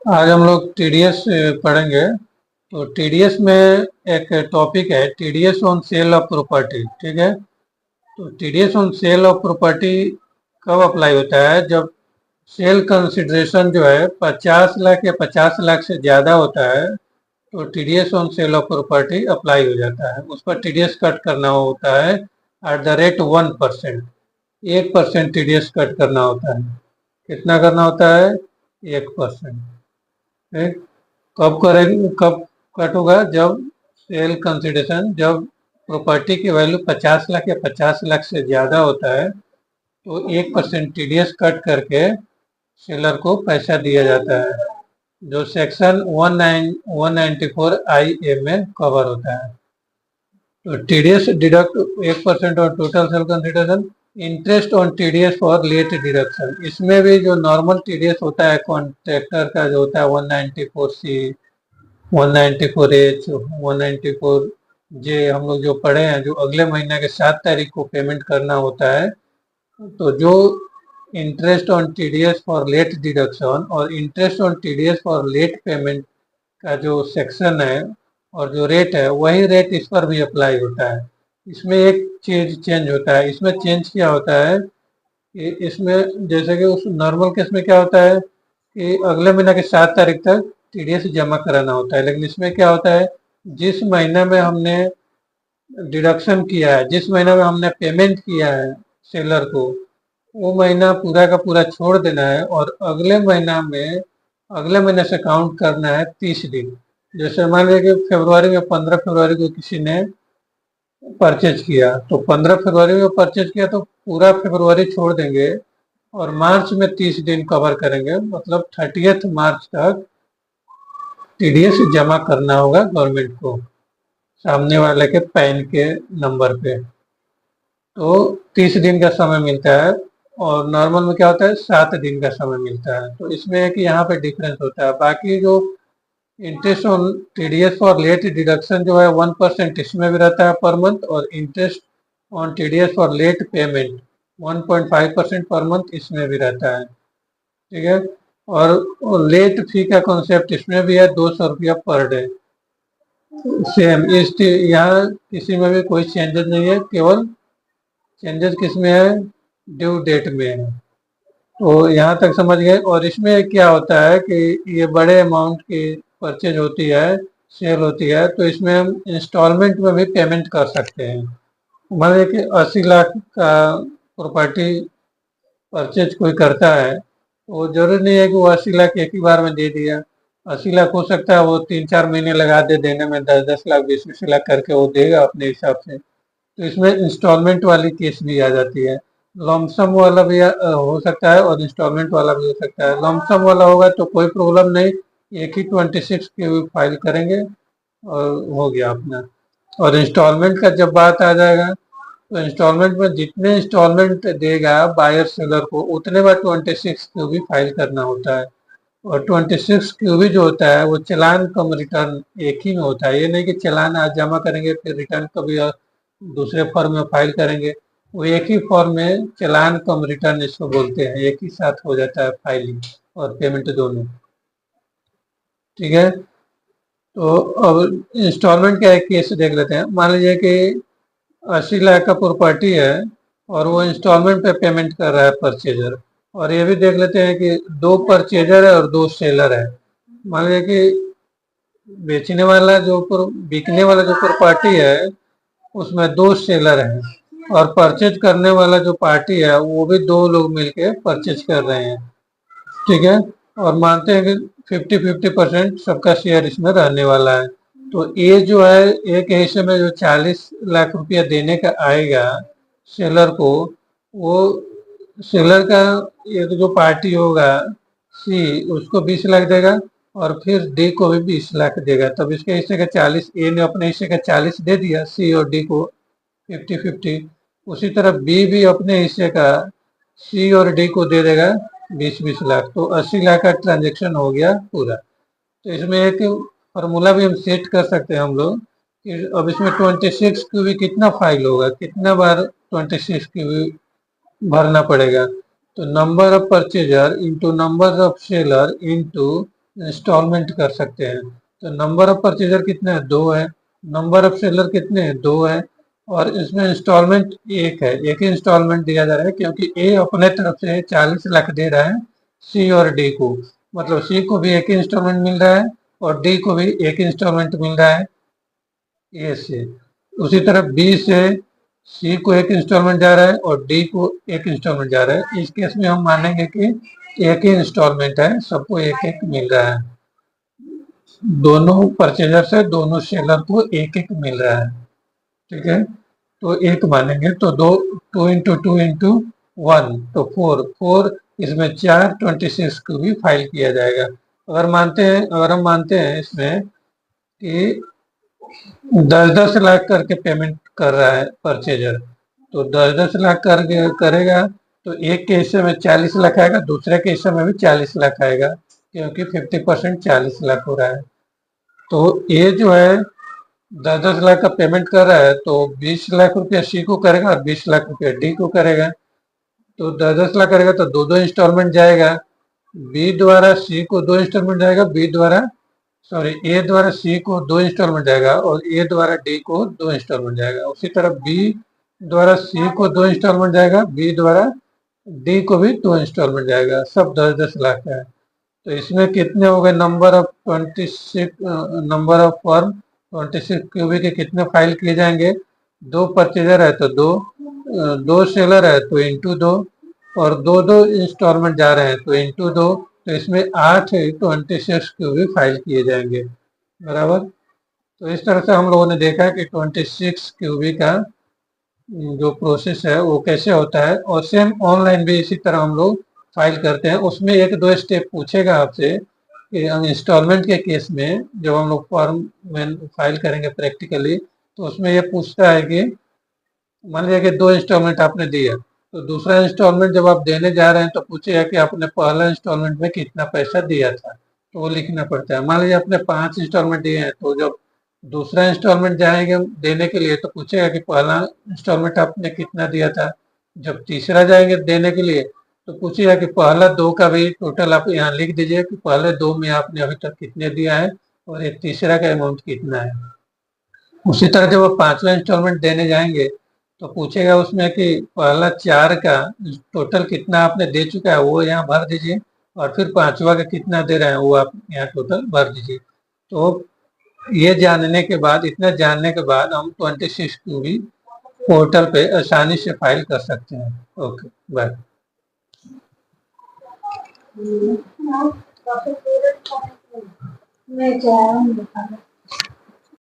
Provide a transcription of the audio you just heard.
आज हम लोग टीडीएस पढ़ेंगे। तो टीडीएस में एक टॉपिक है TDS on sale of property. ठीक है। तो TDS on sale of property कब अप्लाई होता है? जब सेल कंसिडरेशन जो है 50 लाख या 50 लाख से ज़्यादा होता है तो TDS on sale of property apply हो जाता है। उस पर टीडीएस कट करना होता है at the rate 1%। 1% TDS cut करना होता है। कितना करना होता है? 1%। ठीक। कब करेंगे, कब कट होगा? जब सेल कंसिडरेशन, जब प्रॉपर्टी की वैल्यू 50 लाख या 50 लाख से ज़्यादा होता है तो 1% टीडीएस कट करके सेलर को पैसा दिया जाता है, जो सेक्शन 194 IA में कवर होता है। तो टीडीएस डिडक्ट 1% और total sale consideration. Interest on TDS for late deduction, इसमें भी जो नॉर्मल टीडीएस होता है कॉन्ट्रैक्टर का जो होता है 194C, 194H, 194J, हम लोग जो पढ़े हैं, जो अगले महीने के 7 तारीख को पेमेंट करना होता है। तो जो interest on TDS for late deduction और interest on TDS for late payment का जो सेक्शन है और जो रेट है, वही रेट इस पर भी अप्लाई होता है। इसमें एक चीज चेंज होता है। इसमें चेंज क्या होता है कि इसमें जैसे कि उस नॉर्मल केस में क्या होता है कि अगले महीने के 7 तारीख तक टीडीएस जमा कराना होता है, लेकिन इसमें क्या होता है, जिस महीने में हमने डिडक्शन किया है, जिस महीने में हमने पेमेंट किया है सेलर को, वो महीना पूरा का पूरा छोड़ देना है और अगले महीने से काउंट करना है 30 दिन। जैसे मान लीजिए कि फरवरी में 15 फरवरी को किसी ने परचेज किया, तो 15 फरवरी में परचेज किया तो पूरा फरवरी छोड़ देंगे और मार्च में 30 दिन कवर करेंगे, मतलब 30 मार्च तक टीडीएस जमा करना होगा गवर्नमेंट को, सामने वाले के पैन के नंबर पे। तो 30 दिन का समय मिलता है और नॉर्मल में क्या होता है, 7 दिन का समय मिलता है। तो इसमें है कि यहाँ पे डिफरेंस होता है। बाकी जो interest on TDS for late deduction जो है 1% इसमें भी रहता है पर मंथ, और interest on TDS for late payment 1.5% per month इसमें भी रहता है। ठीक है। और लेट फी का कॉन्सेप्ट इसमें भी है, 200 रुपया पर डे। सेम इस यहाँ किसी में भी कोई चेंजेस नहीं है, केवल चेंजेस किस में है, ड्यू डेट में है। तो यहाँ तक समझ गए। और इसमें क्या होता है कि ये बड़े अमाउंट की परचेज होती है, सेल होती है, तो इसमें हम इंस्टॉलमेंट में भी पेमेंट कर सकते हैं। मान लीजिए कि 80 लाख का प्रॉपर्टी परचेज कोई करता है, तो वो जरूरी नहीं है कि वो 80 लाख एक ही बार में दे दिया। 80 लाख हो सकता है वो 3-4 महीने लगा दे देने में, 10-10 लाख 20-20 लाख करके वो देगा अपने हिसाब से। तो इसमें इंस्टॉलमेंट वाली केस भी आ जाती है। लमसम वाला भी हो सकता है और इंस्टॉलमेंट वाला भी हो सकता है। लमसम वाला होगा तो कोई प्रॉब्लम नहीं, एक ही 26 की फाइल करेंगे और हो गया अपना। और इंस्टॉलमेंट का जब बात आ जाएगा तो इंस्टॉलमेंट में जितने इंस्टॉलमेंट देगा बायर सेलर को, उतने बार 26 क्यू भी फाइल करना होता है। और 26 क्यू भी जो होता है वो चालान कम रिटर्न एक ही में होता है। ये नहीं कि चालान आज जमा करेंगे फिर रिटर्न कभी और दूसरे फॉर्म में फाइल करेंगे। वो एक ही फॉर्म में चालान कम रिटर्न इसको बोलते हैं, एक ही साथ हो जाता है फाइलिंग और पेमेंट दोनों। ठीक है। तो अब इंस्टॉलमेंट का एक केस देख लेते हैं। मान लीजिए कि 80 लाख का प्रॉपर्टी है और वो इंस्टॉलमेंट पे पेमेंट कर रहा है परचेजर। और ये भी देख लेते हैं कि 2 परचेजर है और 2 सेलर है। मान लीजिए कि बेचने वाला जो बिकने वाला जो प्रॉपर्टी है उसमें 2 सेलर हैं और परचेज करने वाला जो पार्टी है वो भी 2 लोग मिलके परचेज कर रहे हैं। ठीक है। और मानते हैं कि 50-50% सबका शेयर इसमें रहने वाला है। तो ये जो है एक हिस्से में जो 40 लाख रुपया देने का आएगा सेलर को, वो सेलर का एक जो पार्टी होगा सी, उसको 20 लाख देगा और फिर डी को भी 20 लाख देगा। तब इसके हिस्से का 40, ए ने अपने हिस्से का 40 दे दिया सी और डी को 50-50। उसी तरह बी भी अपने हिस्से का सी और डी को दे देगा 20-20 लाख। तो 80 लाख का ट्रांजेक्शन हो गया पूरा। तो इसमें एक फार्मूला भी हम सेट कर सकते हैं हम लोग कि अब इसमें 26 क्यू भी कितना फाइल होगा, कितना बार 26 क्यू भी भरना पड़ेगा। तो number of purchaser into number of seller into installment कर सकते हैं। तो नंबर ऑफ परचेजर कितने हैं? 2 है। नंबर ऑफ सेलर कितने हैं? 2 है। और इसमें इंस्टॉलमेंट एक है, एक ही इंस्टॉलमेंट दिया जा रहा है क्योंकि ए अपने तरफ से 40 लाख दे रहा है सी और डी को, मतलब सी को भी एक ही इंस्टॉलमेंट मिल रहा है और डी को भी एक ही इंस्टॉलमेंट मिल रहा है ए से। उसी तरह बी से सी को एक इंस्टॉलमेंट जा रहा है और डी को एक इंस्टॉलमेंट जा रहा है। इस केस में हम मानेंगे कि एक ही इंस्टॉलमेंट है, सबको एक एक मिल रहा है, दोनों परचेजर से दोनों सेलर को एक एक मिल रहा है। ठीक है, तो एक मानेंगे तो 2 तो 4 इसमें 4 26 को भी फाइल किया जाएगा। अगर हम मानते हैं इसमें कि 10-10 लाख करके पेमेंट कर रहा है परचेजर, तो 10-10 लाख करके करेगा तो एक के हिस्से में 40 लाख आएगा, दूसरे के हिस्से में भी 40 लाख आएगा क्योंकि 50% 40 लाख हो रहा है। तो ये जो है 10-10 लाख का पेमेंट कर रहा है तो 20 लाख रुपया सी को करेगा और 20 लाख रुपया डी को करेगा। तो 10-10 लाख करेगा तो 2-2 इंस्टॉलमेंट जाएगा, बी द्वारा सी को 2 इंस्टॉलमेंट जाएगा, ए द्वारा सी को 2 इंस्टॉलमेंट जाएगा और ए द्वारा डी को 2 इंस्टॉलमेंट जाएगा। उसी तरह बी द्वारा सी को 2 इंस्टॉलमेंट जाएगा, बी द्वारा डी को भी 2 इंस्टॉलमेंट जाएगा। सब 10-10 लाख का है। तो इसमें कितने हो गए? नंबर ऑफ फर्म 26 क्यूबी के कितने फाइल किए जाएंगे? 2 परचेजर है तो 2, 2 सेलर है तो इंटू 2 और 2-2 इंस्टॉलमेंट जा रहे हैं तो इंटू 2, तो इसमें 8 26 क्यूबी फाइल किए जाएंगे। बराबर। तो इस तरह से हम लोगों ने देखा कि 26 क्यूबी का जो प्रोसेस है वो कैसे होता है, और सेम ऑनलाइन भी इसी तरह हम लोग फाइल करते हैं। उसमें 1-2 स्टेप पूछेगा आपसे कि इंस्टॉलमेंट के केस में जब हम लोग फॉर्म में फाइल करेंगे प्रैक्टिकली, तो उसमें ये पूछता है कि मान लीजिए कि 2 इंस्टॉलमेंट आपने दिया, तो दूसरा इंस्टॉलमेंट जब आप देने जा रहे हैं तो पूछेगा कि आपने पहला इंस्टॉलमेंट में कितना पैसा दिया था, तो वो लिखना पड़ता है। मान लीजिए आपने 5 इंस्टॉलमेंट दिए हैं, तो जब दूसरा इंस्टॉलमेंट जाएंगे देने के लिए तो पूछेगा कि पहला इंस्टॉलमेंट आपने कितना दिया था। जब तीसरा जाएंगे देने के लिए तो पूछेगा कि पहला 2 का भी टोटल आप यहाँ लिख दीजिए कि पहले 2 में आपने अभी तक कितने दिया है और एक तीसरा का अमाउंट कितना है। उसी तरह जब आप 5वां इंस्टॉलमेंट देने जाएंगे तो पूछेगा उसमें कि पहला 4 का टोटल कितना आपने दे चुका है वो यहाँ भर दीजिए और फिर 5वां का कितना दे रहे हैं वो आप यहाँ टोटल भर दीजिए। तो ये जानने के बाद, इतना जानने के बाद हम 26 को भी पोर्टल पे आसानी से फाइल कर सकते हैं। Okay, bye. मैं जा रहा हूँ।